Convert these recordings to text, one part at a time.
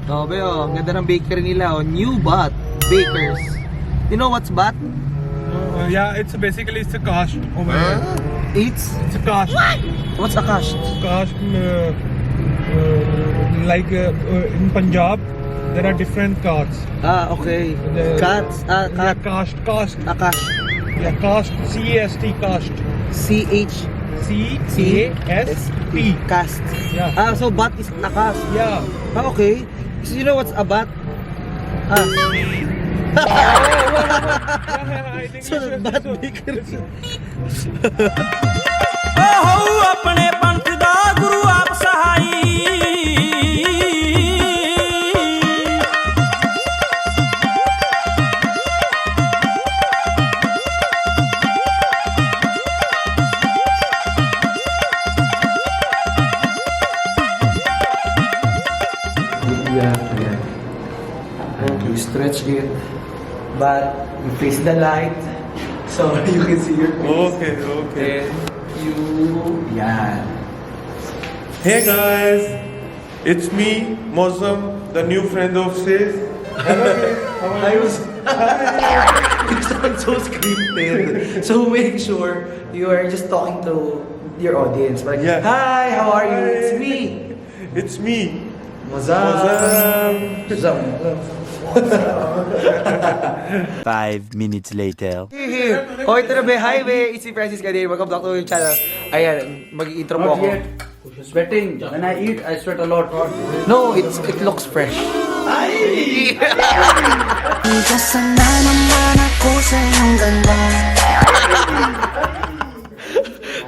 Oh, Beo, ang ganda ng bakery nila. Oh. New Bat Bakers. You know what's Bat? Yeah, it's basically a caste over here. It's It's a caste. what? What's a cash? Caste, like in Punjab, there are different castes. Ah, okay. Cats. Ah, Yeah, cat. caste. Akash. Yeah, caste. C-A-S-T, caste. C-H. C-A-S-T. Cast. Yeah. Ah, so Bat is Akas. Yeah. Ah, okay. So you know what's a Bat? Ah. I think So Bat Bakers. अपने पंथ दा गुरु आप सहाई And you stretch it, but you face the light, so you can see your face. Okay. Yeah. Hey guys, it's me, Mosam, the new friend of Sis. I was. You sound so scripted. So make sure you are just talking to your audience. Like, Yeah. hi, how are you? It's Hi. me, It's me, Mozam. Mosam. 5 minutes later. Oh, ito na ba? Hi, be. It's si Francis Candiyey. Welcome back to yung channel. Ayan, mag-intro po ako. Sweating. When I eat, I sweat a lot. No, it looks fresh. Minsan na naman ako sa iyong ganda.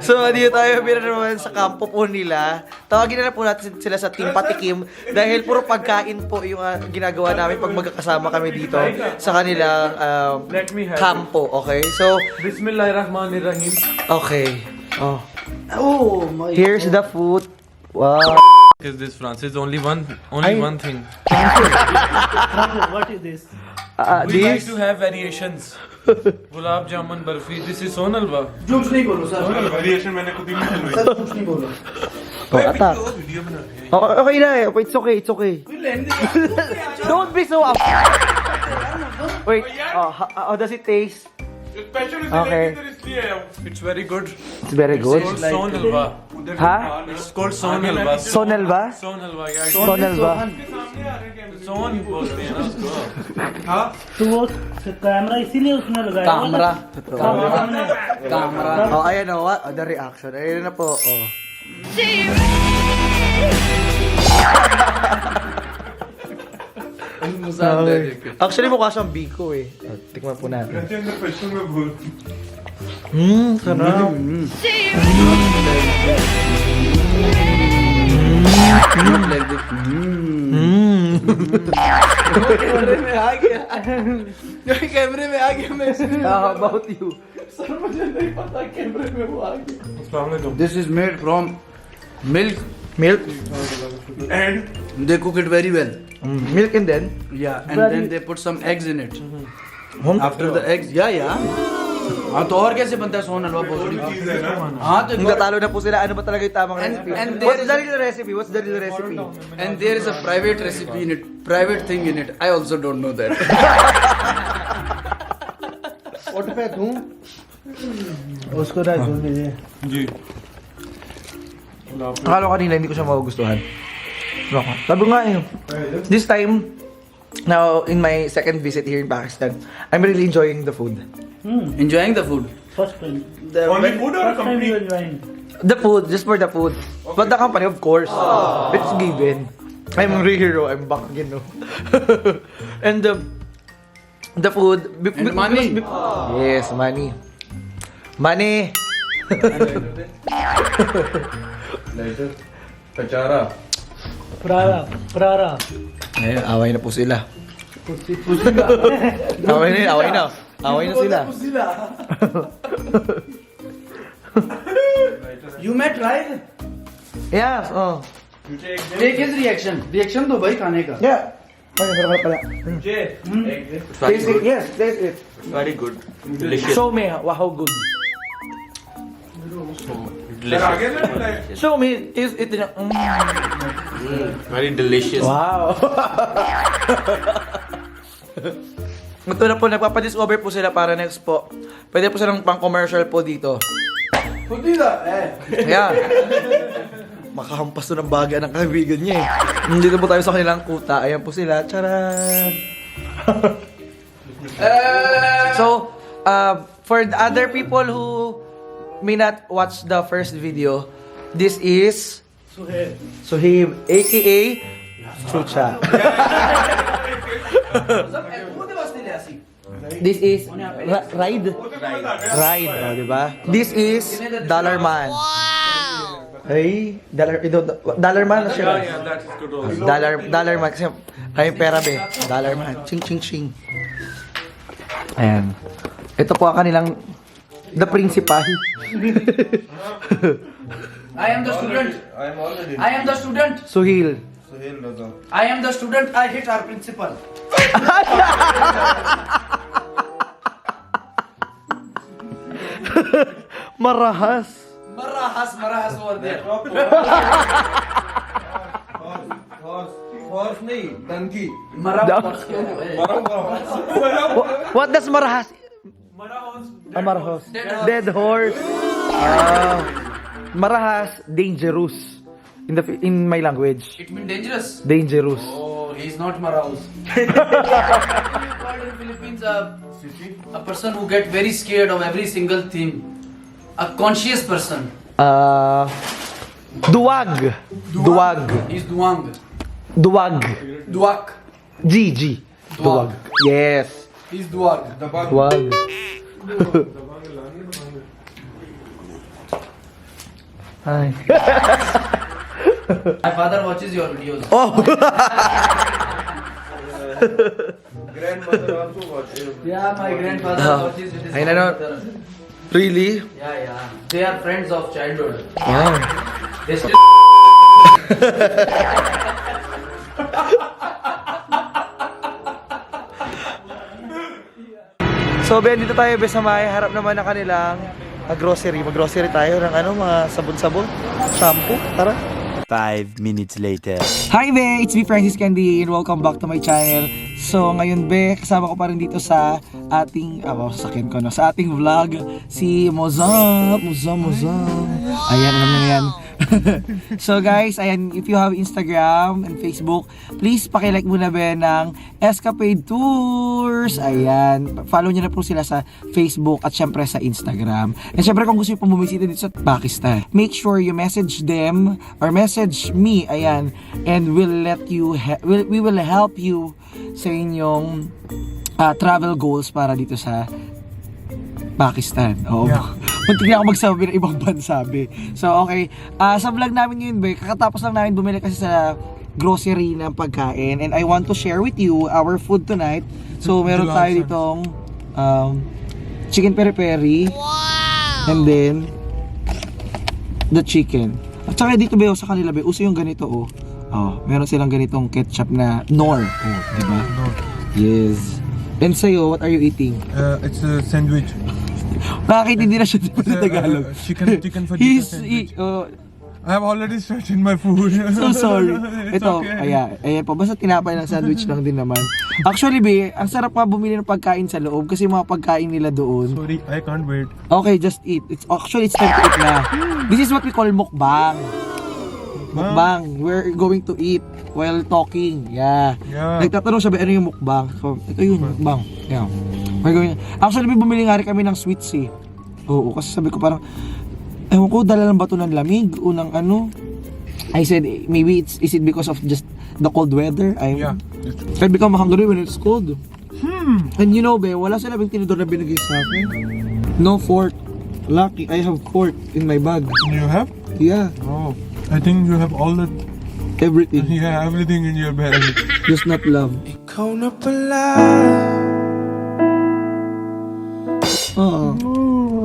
So, dito tayo naman sa kampo po nila. Tawagin na po natin sila sa Team Patikim dahil puro pagkain po yung ginagawa namin pag magkakasama kami dito sa kanilang kampo. Okay? So, Bismillahirrahmanirrahim. okay. Oh. Oh my. Here's the food. Wow. Is this Francis? Only one thing. What is this? We like This? to have variations. Gulab jamun barfi. This is son halwa. Jokes नहीं बोलो sir. Variation मैंने खुद ही नहीं सुनी. सर कुछ नहीं बोलो. Oh, attack. Oh, okay na eh. It's okay, it's okay. Don't be so up. Wait. Oh, how does it taste? Okay. It's very good. It's very good. It's called son halwa. Ha? It's called son halwa. Sonelva? Son halwa. Yeah. Sonelva. Son बोलते हैं ना उसको. तो वो कैमरा इसीलिए उसने लगाया. Camera. Oh, ayan o. The reaction. Ayan na po. Oh. Actually, mukha siyang biko eh. Tikman po natin. Sarap. कैमरे में आ गया मैं. How about you? This is made from milk. Milk? And They cook it very well. Milk and then? Yeah, and then they put some eggs in it. After the eggs, yeah. हाँ तो और कैसे बनता है सोन हलवा भोसड़ी? हाँ तो Natalo na po sila. Ano ba talaga yung tamang recipe? and What's the real recipe? What's the real recipe? and there is a private recipe in it, private thing in it. I also don't know that. What pa दूं? उसको राइस बोल दीजिए. जी. Akala ko kanina hindi ko siya magugustuhan. Sabi nga eh. This time, now in my second visit here in Pakistan, I'm really enjoying the food. Enjoying the food. First time. Only food or First time company? you enjoying. The food, just for the food. But the company, of course. It's given. I'm a real hero. I'm back again, no? And the food... And money. Yes, money. Money! Pachara. Prara. Ayun, away na po sila. Away na sila. You may try. Yes, oh. Take his reaction. Reaction दो भाई खाने का. Yeah. Pala. Taste it, yes, taste it. Very good. Delicious. Show me how good. Show me. Is it Very delicious. Wow. Ito na po, nagpapadiscover po sila para next po. Pwede po silang pang-commercial po dito. Ayan. Makahampas to ng baga ng kaibigan niya eh. Dito po tayo sa kanilang kuta. Ayan po sila. Charan! So, for the other people who may not watch the first video, this is Suhib, aka Chucha. This is Ride. Ride, oh, diba? This is Dollar Man. Hey, Dollar Man na siya. Dollar Man kasi ay pera be. Dollar Man. Ching ching ching. Ayan. Ito po ang kanilang the principal. I am the student. I am the student. Suhil. I am the student. I hit our principal. Marahas. Marahas over there. What does marahas? Marahas. Dead horse. Marahas, dangerous. In my language. It means dangerous. Dangerous. Oh, he's not Maraus. In Philippines, a person who get very scared of every single thing. A conscious person. Duwag. Duwag. He's Duang. Duwag. Duak. G. Duwag. Yes. He's Duag. Duwag. Hi. My father watches your videos. Oh. Grandmother also watches. Yeah, my grandfather watches with his I know. mother. Really? Yeah. They are friends of childhood. Wow. They still So, Ben, dito tayo sa may harap naman ng kanilang grocery. Mag-grocery tayo ng mga sabon-sabon, shampoo. Tara. 5 minutes later. Hi, Be! It's me, Francis Candiyey, and welcome back to my channel. So, ngayon, Be, kasama ko pa rin dito sa ating, sasakyan ko, no? Sa ating vlog, si Mozam. Ayan, alam niyo na yan. So guys, ayan, if you have Instagram and Facebook, please pakilike muna be ng Escapade Tours. Ayan, follow nyo na po sila sa Facebook at syempre sa Instagram. And syempre kung gusto nyo pong bumisita dito sa Pakistan, make sure you message them or message me, ayan, and we'll let you we will help you sa inyong travel goals para dito sa Pakistan. Oo. Yeah. Muntik na ako magsabi ng ibang bansa, be. So, okay. Sa vlog namin ngayon, be, kakatapos lang namin bumili kasi sa grocery ng pagkain. And I want to share with you our food tonight. So, meron tayo ditong chicken peri-peri. Wow! And then, the chicken. At saka dito, be, sa kanila, be, uso yung ganito, oh. Oh, meron silang ganitong ketchup na Knorr. Oh, diba? Yes. And sa'yo, what are you eating? It's a sandwich. Bakit hindi na siya sa Tagalog? Chicken fajita sandwich. I have already started my food. So sorry. It's Ito, okay. ayan po. Basta tinapay ng sandwich lang din naman. Actually, be, ang sarap pa bumili ng pagkain sa loob kasi mga pagkain nila doon. Sorry, I can't wait. Okay, just eat. It's time to eat na. This is what we call mukbang. Mukbang. We're going to eat while talking. Yeah. Nagtatanong siya, ano yung mukbang? So, ito yung mukbang. Yeah. We're going. Actually, bumili nga rin kami ng sweets eh. Oo, kasi sabi ko parang, ewan ko, dala lang ba ito ng lamig o ng ano? I said, maybe is it because of just the cold weather? Yeah. I become hungry when it's cold. And you know, be, wala sila bang tinidor na binigay sa akin. No fork. Lucky, I have fork in my bag. You have? Yeah. Oh, I think you have all the... Everything. Yeah, everything in your bag. Just not love. Ikaw na pala.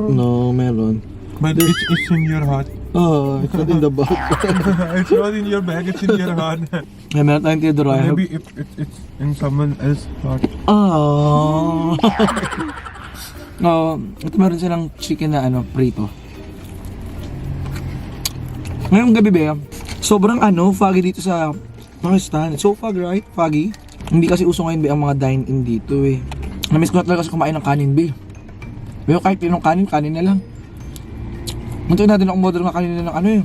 No, meron. But it's in your heart. Oh, it's not in the bag. It's not in your bag, it's in your heart. Ay, meron tayong tinidor. Maybe if it's in someone else's heart. Oh. No, ito meron silang chicken na prito. Ngayong gabi ba, sobrang foggy dito sa Pakistan. It's so fog, right? Foggy. Hindi kasi uso ngayon ba ang mga dine-in dito eh. Namiss ko na talaga kasi kumain ng kanin ba. Pero kahit pinong kanin na lang. Muntuin natin ang umorder nga kanina ng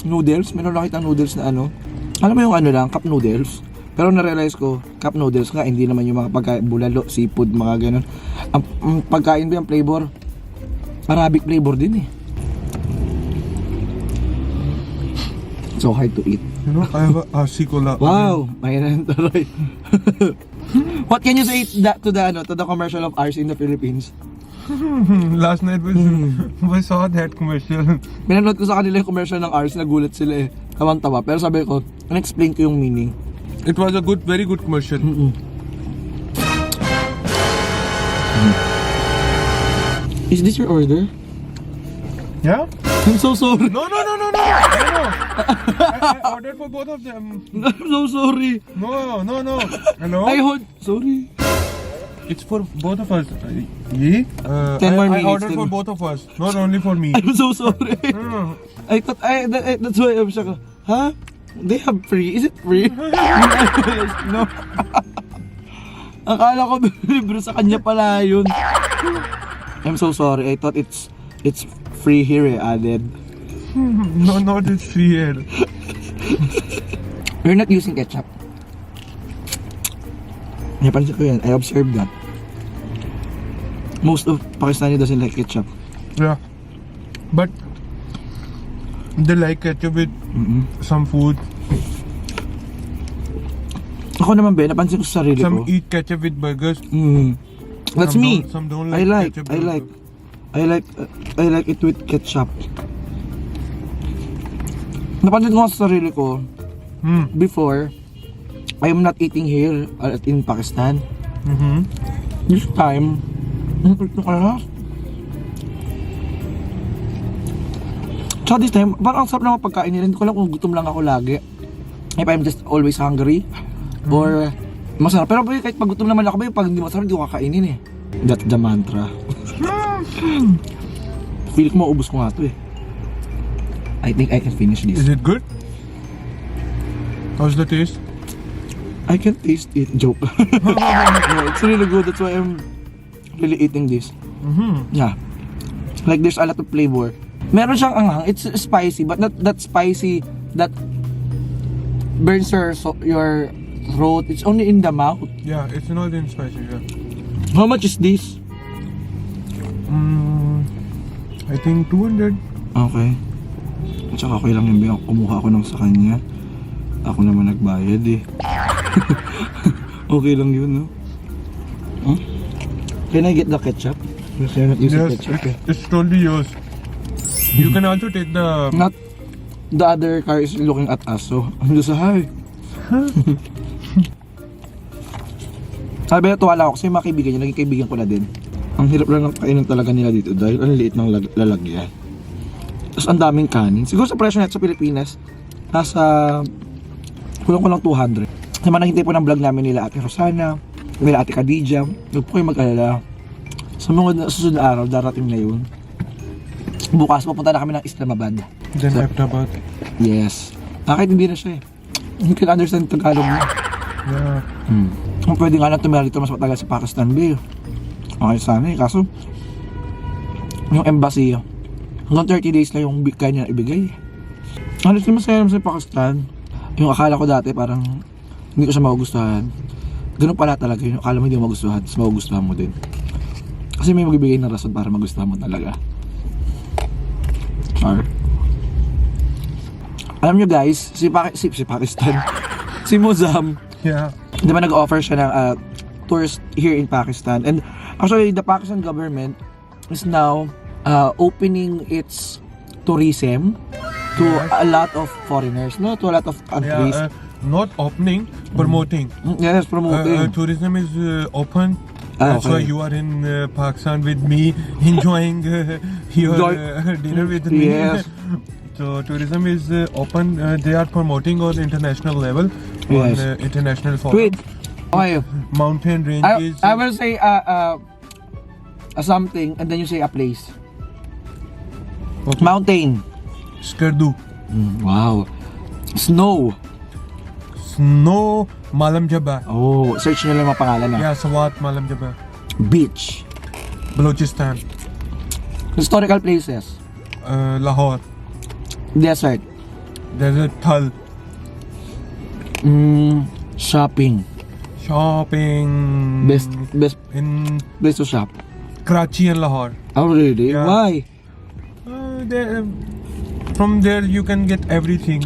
noodles. Meron nakita noodles na alam mo yung lang, cup noodles. Pero na-realize ko, cup noodles nga, hindi naman yung mga pagkain, bulalo, seafood, mga ganun. Ang pagkain ba, ang flavor, Arabic flavor din eh. So hard to eat. You know, I have a RC cola. Wow, mayroon taray. What can you say to the commercial of ours in the Philippines? Last night we saw that commercial. Pinanood ko sa kanila yung commercial ng ours, nagulat sila eh. Tawang-tawa. Pero sabi ko, explain ko yung meaning. It was a very good commercial. Is this your order? Yeah? I'm so sorry. No. I ordered for both of them. I'm so sorry. No. Hello? Sorry. It's for both of us. Yeah? 10 more I minutes, ordered 10 for both of us, not only for me. I'm so sorry. No. I thought, that's why I'm shocked. Huh? They have free? Is it free? No. Akala ko libre sa kanya pala yun. I'm so sorry. I thought it's free here added. No, not it's free here. You're not using ketchup. Napansin ko yan. I observed that. Most of Pakistani doesn't like ketchup. Yeah. But they like ketchup with some food. Ako naman ba, napansin ko sa sarili Some ko. eat ketchup with burgers. That's Some me. some don't I like ketchup I with like burgers. I like it with ketchup. Napansin ko sa sarili ko, before, I am not eating here in Pakistan. This time, ito kaya. So this time, parang ang sarap naman pagkain nila. Hindi ko alam kung gutom lang ako lagi. If I'm just always hungry, or masarap. Pero kahit pag gutom naman ako, pag hindi masarap, hindi ko kakainin eh. That's the mantra. Feel ko maubos ko nga ito eh. I think I can finish this. Is it good? How's the taste? I can taste it. Joke. No, it's really good. That's why I'm really eating this. Yeah. Like there's a lot of flavor. Meron siyang anghang. It's spicy, but not that spicy that burns your throat. It's only in the mouth. Yeah, it's not in spicy. Yeah. How much is this? I think 200. Okay. At saka okay lang yung kumuha ko ng sa kanya. Ako naman nagbayad eh. Okay lang yun, no? Huh? Can I get the ketchup? Because you're not using ketchup eh. It's totally yours. You can also take the. Not the other car is looking at us, so I'm just hi. Sabi na tuwala ako kasi yung mga kaibigan niya, naging kaibigan ko na din. Ang hirap lang ng kainan talaga nila dito dahil ang liit ng lalagyan. Tapos ang daming kanin. Siguro sa presyo natin sa Pilipinas, nasa kulang-kulang 200. Sa mga naghintay po ng vlog namin nila Ate Rosana, nila Ate Khadija, huwag po kayo mag-alala. Sa mga susunod na araw, darating na yun. Bukas, pupunta na kami ng Islamabad. Then Ahmedabad. Yes. Kahit hindi na siya eh. You can understand Tagalog mo. Yeah. Kung pwede nga lang tumira dito mas matagal sa Pakistan, Bill. Okay sana eh. Kaso, yung embassy, hanggang 30 days na yung kanya ibigay. Honestly, masaya naman sa Pakistan. Yung akala ko dati parang hindi ko siya magugustuhan. Ganun pala talaga yun. Akala mo hindi mo magustuhan, tapos magugustuhan mo din. Kasi may magbibigay ng rason para magustuhan mo talaga. Char. Alam nyo guys, si Pakistan, si Muzam, Yeah. di ba nag-offer siya ng tours here in Pakistan. And actually, the Pakistan government is now opening its tourism to a lot of foreigners, no? To a lot of countries. Yeah. Not opening, promoting. Yes, promoting. Tourism is open. Ah, That's why okay. you are in Pakistan with me, enjoying your dinner with me. Yes. So tourism is open. They are promoting on international level, Yes. on international forum. Wait. Okay. Mountain ranges. I will say something and then you say a place. Okay. Mountain. Skardu. Wow. Snow. Snow Malam Jaba. Oh, search nyo lang mga pangalan na. Yeah, Swat Malam Jaba. Beach. Balochistan. Historical places. Lahore. Desert. Desert Thal. Shopping. Shopping. Best In place to shop. Karachi and Lahore. Oh, really? Yeah. Why? From there you can get everything.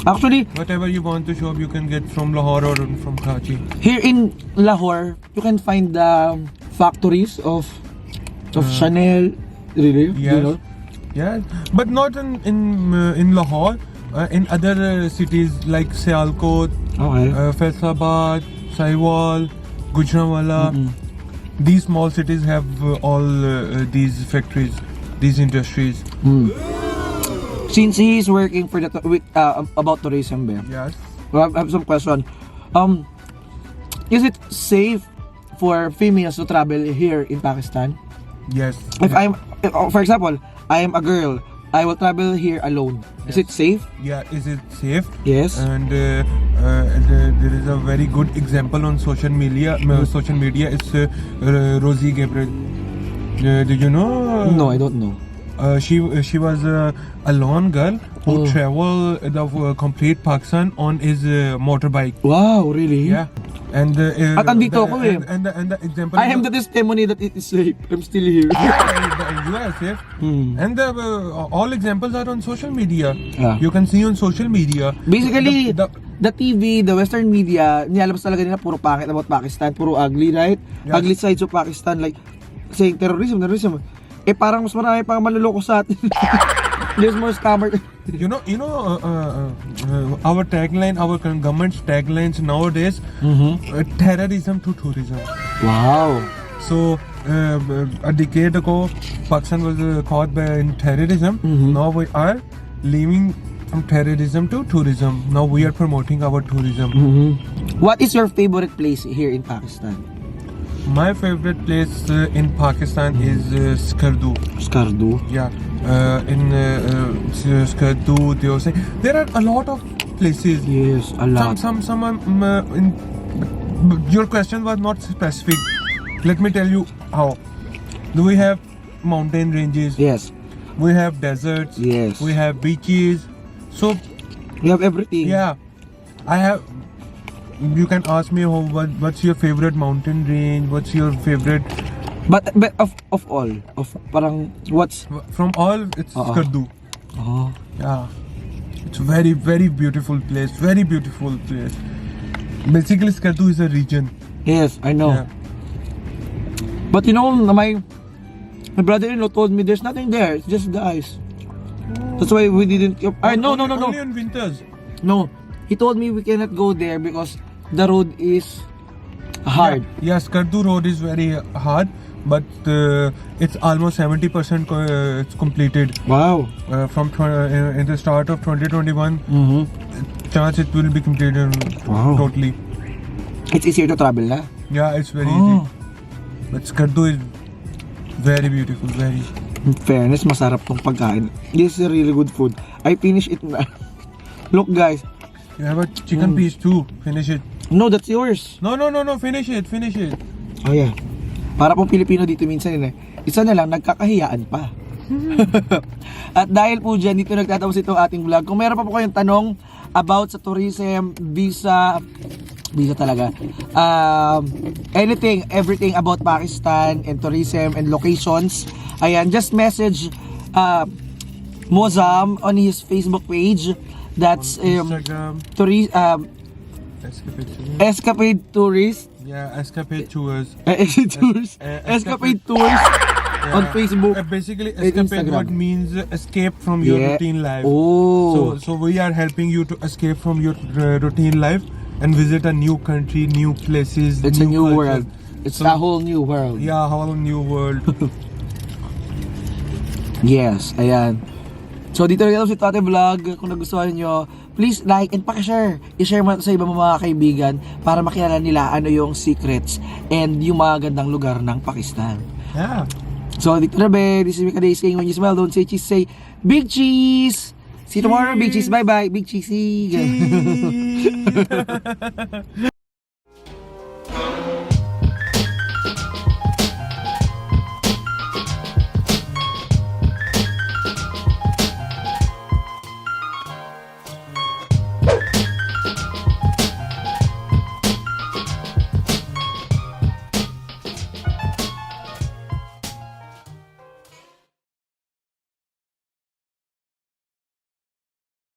Actually, Whatever you want to shop, you can get from Lahore or from Karachi. here in Lahore, you can find the factories of Chanel. Really? Yes. You know? Yeah, but not in Lahore. In other cities like Sialkot, Okay. Faisalabad, Sahiwal, Gujranwala. These small cities have all these factories, these industries. Since he is working for the about tourism, be, Yes. I have some question. Is it safe for females to travel here in Pakistan? Yes. If for example, I am a girl, I will travel here alone. Is it safe? Yeah. Is it safe? Yes. And there is a very good example on social media. Social media. It's Rosie Gabriel. Do you know? No, I don't know. She was a lone girl who traveled the complete Pakistan on his motorbike. Wow, really? Yeah. And At andito ako eh. and the example I am the testimony that it is safe. I'm still here. US, yes. And all examples are on social media. Yeah. You can see on social media. Basically, The- the TV, the Western media, nilalabas talaga nila puro pangit about Pakistan, puro ugly, right? Yes. Ugly sides of Pakistan, like saying terrorism. Eh parang mas marami pang maluloko sa atin. There's more scammer. Our tagline, our government's taglines nowadays, terrorism to tourism. Wow. So a decade ago, Pakistan was caught by terrorism. Now we are leaving from terrorism to tourism. Now we are promoting our tourism. What is your favorite place here in Pakistan? My favorite place in Pakistan is Skardu. Skardu. Yeah, in Skardu, there are a lot of places. Yes, a lot. Some your question was not specific. Let me tell you how. Do we have mountain ranges? Yes. We have deserts. Yes. We have beaches. So We have everything. yeah, I have. You can ask me what's your favorite mountain range? What's your favorite? But of all, of parang what's From all, it's Skardu. oh. Yeah, it's very beautiful place. Very beautiful place. Basically, Skardu is a region. Yes, I know. Yeah. But you know, my brother-in-law told me there's nothing there. It's just the ice. That's why we didn't. No. Only in winters. No, he told me we cannot go there because the road is hard. Yeah, Skardu road is very hard, but it's almost 70% it's completed. Wow. From in the start of 2021, chance it will be completed totally. It's easier to travel na. Yeah, it's very easy. But Skardu is very beautiful, very. In fairness, masarap tong pagkain. This is a really good food. I finished it na. Look guys. You have a chicken piece too. Finish it. No, that's yours. No. Finish it. Oh yeah. Para pong Pilipino dito minsan isa na lang, nagkakahiyaan pa. At dahil po dyan, dito nagtatapos itong ating vlog. Kung meron pa po kayong tanong about sa tourism, visa talaga. Anything, everything about Pakistan and tourism and locations. Ayan, just message Mozam on his Facebook page. That's Instagram. Escapade Tourist. Yeah, escapade tours. Escapade Tours on Facebook. Basically, and escapade Instagram. what means escape from your routine life. Oh. So we are helping you to escape from your routine life and visit a new country, new places. It's a new culture. world. It's a whole new world. Yeah, whole new world. Yes, ayan. So dito rin si Tate Vlog. Kung nagustuhan nyo, please like and pakishare. I-share mo sa ibang mga kaibigan para makilala nila ano yung secrets and yung mga gandang lugar ng Pakistan. Yeah. So dito na be, this is Mika Days King. When you smile, don't say cheese, say big cheese! See you tomorrow, Big Cheese. Bye-bye, Big Cheesy.